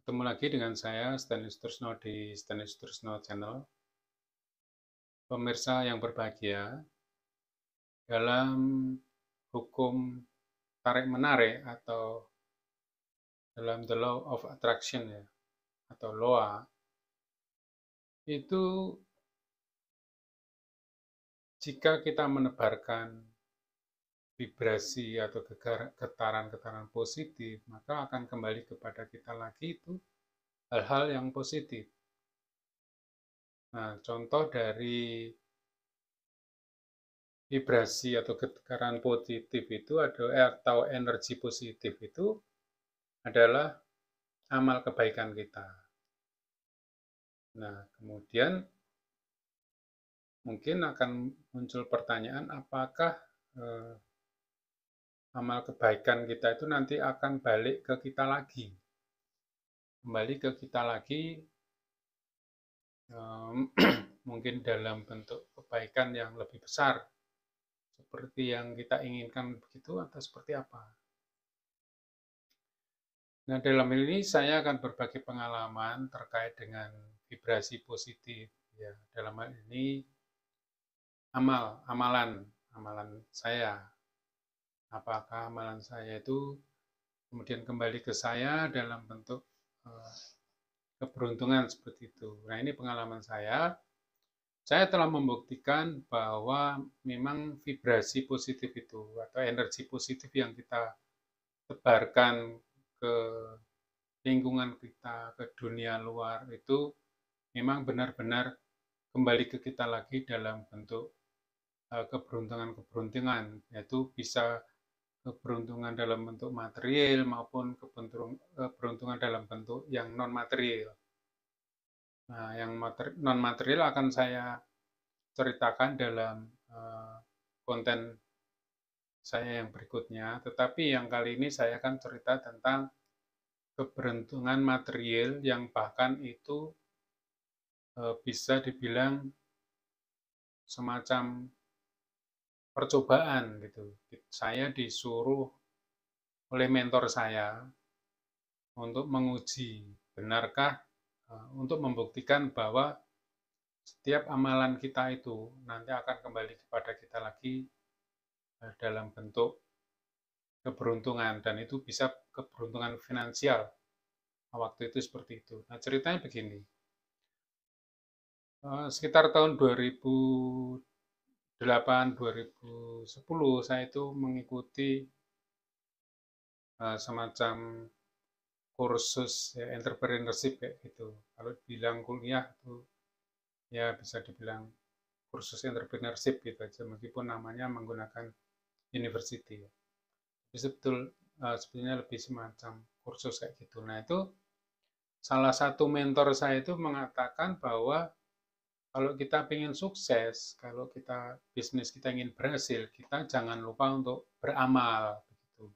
Ketemu lagi dengan saya, Stanis Trisno di Stanis Trisno Channel. Pemirsa yang berbahagia, dalam hukum tarik-menarik atau dalam the law of attraction ya, atau LOA, itu jika kita menebarkan vibrasi atau getaran-getaran positif, maka akan kembali kepada kita lagi itu hal-hal yang positif. Nah, contoh dari vibrasi atau getaran positif itu atau energi positif itu adalah amal kebaikan kita. Nah, kemudian mungkin akan muncul pertanyaan apakah amal kebaikan kita itu nanti akan balik ke kita lagi. Kembali ke kita lagi mungkin dalam bentuk kebaikan yang lebih besar seperti yang kita inginkan begitu atau seperti apa. Nah, dalam hal ini saya akan berbagi pengalaman terkait dengan vibrasi positif. Ya, dalam hal ini amalan saya. Apakah amalan saya itu kemudian kembali ke saya dalam bentuk keberuntungan seperti itu. Nah, ini pengalaman saya. Saya telah membuktikan bahwa memang vibrasi positif itu atau energi positif yang kita tebarkan ke lingkungan kita, ke dunia luar itu memang benar-benar kembali ke kita lagi dalam bentuk keberuntungan-keberuntungan, yaitu bisa keberuntungan dalam bentuk material maupun keberuntungan dalam bentuk yang non-material. Nah, yang non-material akan saya ceritakan dalam konten saya yang berikutnya, tetapi yang kali ini saya akan cerita tentang keberuntungan material yang bahkan itu bisa dibilang semacam percobaan gitu. Saya disuruh oleh mentor saya untuk menguji benarkah untuk membuktikan bahwa setiap amalan kita itu nanti akan kembali kepada kita lagi dalam bentuk keberuntungan dan itu bisa keberuntungan finansial. Waktu itu seperti itu. Nah, ceritanya begini. Sekitar tahun 2008-2010 saya itu mengikuti semacam kursus ya, entrepreneurship kayak gitu. Kalau bilang kuliah itu ya bisa dibilang kursus entrepreneurship gitu aja meskipun namanya menggunakan university ya. Tapi sebetulnya lebih semacam kursus kayak gitu. Nah, itu salah satu mentor saya itu mengatakan bahwa kalau kita ingin sukses, kalau kita bisnis kita ingin berhasil, kita jangan lupa untuk beramal begitu.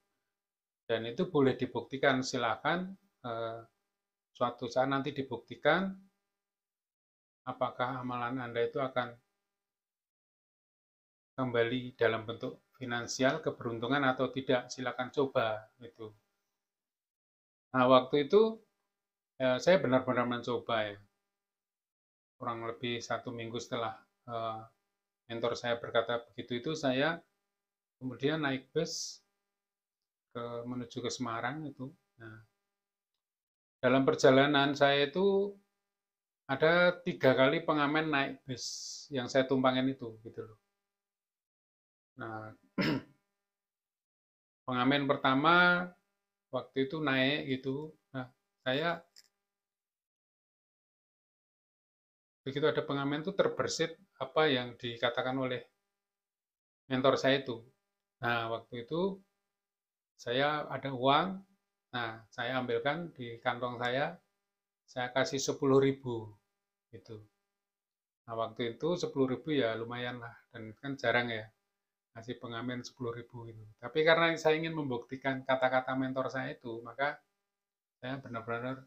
Dan itu boleh dibuktikan, silakan suatu saat nanti dibuktikan apakah amalan Anda itu akan kembali dalam bentuk finansial, keberuntungan atau tidak, silakan coba itu. Nah, waktu itu saya benar-benar mencoba ya. Kurang lebih 1 minggu setelah mentor saya berkata begitu itu saya kemudian naik bus menuju ke Semarang itu. Nah, dalam perjalanan saya itu ada 3 kali pengamen naik bus yang saya tumpangin itu gitu loh. Nah, pengamen pertama waktu itu naik gitu. Nah, saya begitu ada pengamen itu terbersit apa yang dikatakan oleh mentor saya itu. Nah, waktu itu saya ada uang, nah saya ambilkan di kantong saya kasih 10.000 gitu. Nah, waktu itu 10.000 ya lumayan lah, dan kan jarang ya ngasih pengamen 10.000 gitu. Tapi karena saya ingin membuktikan kata-kata mentor saya itu, maka saya benar-benar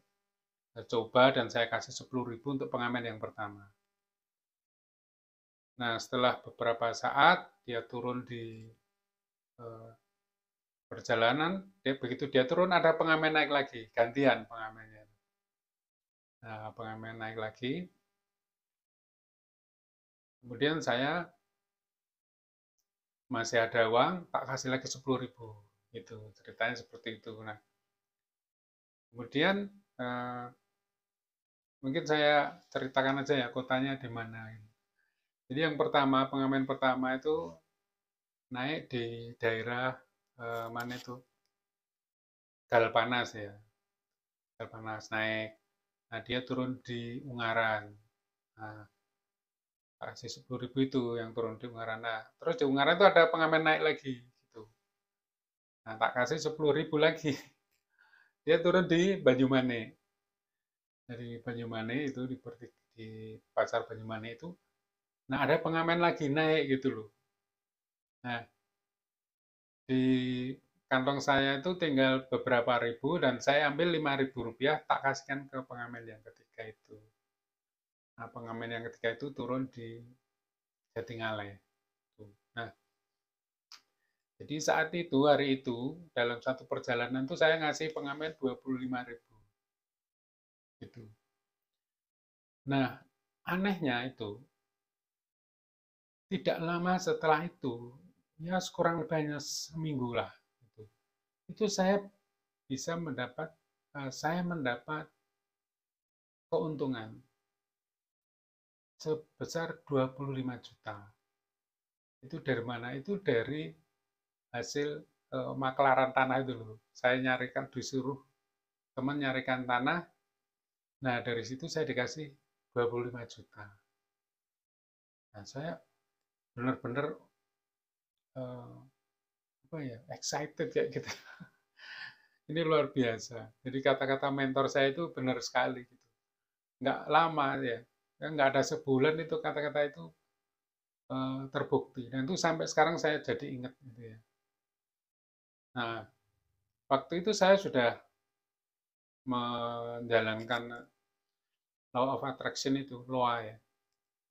coba dan saya kasih 10.000 untuk pengamen yang pertama. Nah, setelah beberapa saat dia turun di perjalanan, begitu dia turun ada pengamen naik lagi, gantian pengamennya. Nah, pengamen naik lagi. Kemudian saya masih ada uang, tak kasih lagi 10.000. Itu ceritanya seperti itu. Nah, kemudian eh, mungkin saya ceritakan aja ya kotanya di mana. Jadi yang pertama, pengamen pertama itu naik di daerah mana itu? Galpanas ya. Galpanas naik. Nah, dia turun di Ungaran. Nah, kasih 10.000 itu yang turun di Ungaran. Nah, terus di Ungaran itu ada pengamen naik lagi gitu. Nah, tak kasih 10.000 lagi. Dia turun di Banyumane. Dari Banyumane itu di pasar Banyumane itu. Nah, ada pengamen lagi naik gitu loh. Nah, di kantong saya itu tinggal beberapa ribu dan saya ambil 5.000 rupiah tak kasihkan ke pengamen yang ketiga itu. Nah, pengamen yang ketiga itu turun di Jatingaleh. Nah, jadi saat itu, hari itu, dalam satu perjalanan itu saya ngasih pengamen 25.000. Gitu. Nah, anehnya itu, tidak lama setelah itu, ya kurang lebih hanya seminggu lah. Itu saya bisa mendapat, saya mendapat keuntungan sebesar 25 juta. Itu dari mana? Itu dari hasil maklaran tanah itu loh. Saya nyarikan, disuruh teman nyarikan tanah. Nah, dari situ saya dikasih 25 juta. Nah, saya benar-benar apa ya, excited kayak gitu. Ini luar biasa. Jadi kata-kata mentor saya itu benar sekali gitu. Nggak lama ya, nggak ada sebulan itu kata-kata itu terbukti. Dan itu sampai sekarang saya jadi ingat gitu ya. Nah, waktu itu saya sudah menjalankan law of attraction itu, LOA ya,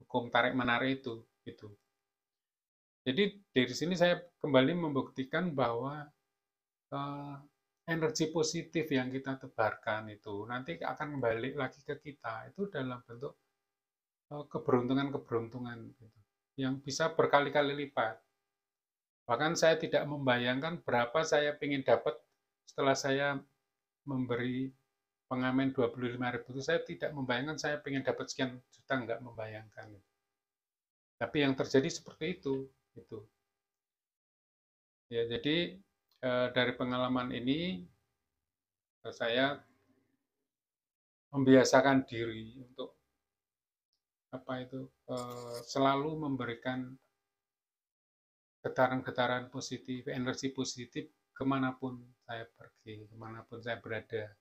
hukum tarik menarik itu, gitu. Jadi dari sini saya kembali membuktikan bahwa eh, energi positif yang kita tebarkan itu nanti akan kembali lagi ke kita itu dalam bentuk keberuntungan-keberuntungan gitu, yang bisa berkali-kali lipat. Bahkan saya tidak membayangkan berapa saya ingin dapat setelah saya memberi pengamen 25.000 itu, saya tidak membayangkan saya ingin dapat sekian juta, nggak membayangkan. Tapi yang terjadi seperti itu, gitu. Ya, jadi dari pengalaman ini saya membiasakan diri untuk apa itu selalu memberikan getaran-getaran positif, energi positif kemanapun saya pergi, kemanapun saya berada,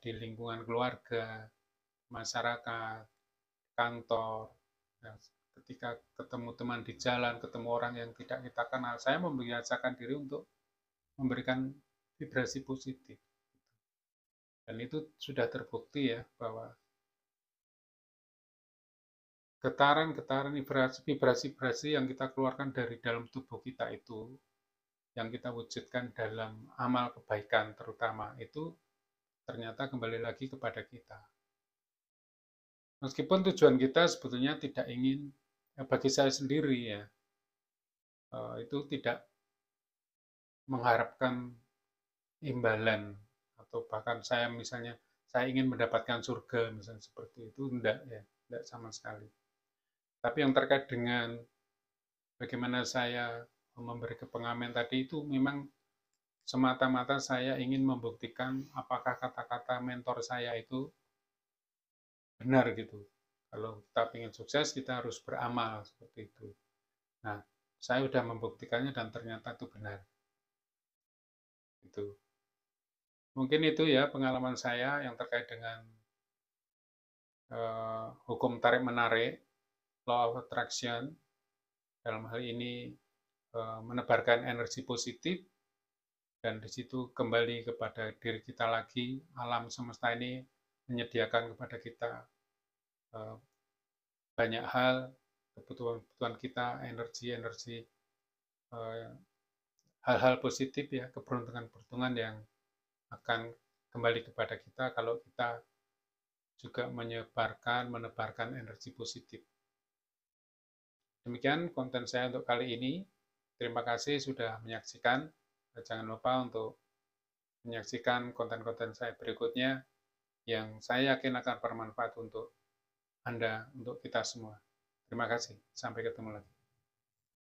di lingkungan keluarga, masyarakat, kantor, ya, ketika ketemu teman di jalan, ketemu orang yang tidak kita kenal, saya membiasakan diri untuk memberikan vibrasi positif. Dan itu sudah terbukti ya bahwa getaran-getaran vibrasi-vibrasi yang kita keluarkan dari dalam tubuh kita itu, yang kita wujudkan dalam amal kebaikan terutama, itu ternyata kembali lagi kepada kita. Meskipun tujuan kita sebetulnya tidak ingin, bagi saya sendiri ya, itu tidak mengharapkan imbalan, atau bahkan saya misalnya, saya ingin mendapatkan surga, misalnya seperti itu, enggak ya, enggak sama sekali. Tapi yang terkait dengan bagaimana saya memberi kepengamen tadi itu memang semata-mata saya ingin membuktikan apakah kata-kata mentor saya itu benar gitu. Kalau kita ingin sukses, kita harus beramal seperti itu. Nah, saya sudah membuktikannya dan ternyata itu benar. Itu. Mungkin itu ya pengalaman saya yang terkait dengan hukum tarik-menarik, law of attraction. Dalam hal ini menebarkan energi positif, dan di situ kembali kepada diri kita lagi, alam semesta ini menyediakan kepada kita banyak hal, kebutuhan-kebutuhan kita, energi-energi, hal-hal positif ya, keberuntungan-keberuntungan yang akan kembali kepada kita kalau kita juga menebarkan energi positif. Demikian konten saya untuk kali ini. Terima kasih sudah menyaksikan. Jangan lupa untuk menyaksikan konten-konten saya berikutnya yang saya yakin akan bermanfaat untuk Anda, untuk kita semua. Terima kasih. Sampai ketemu lagi.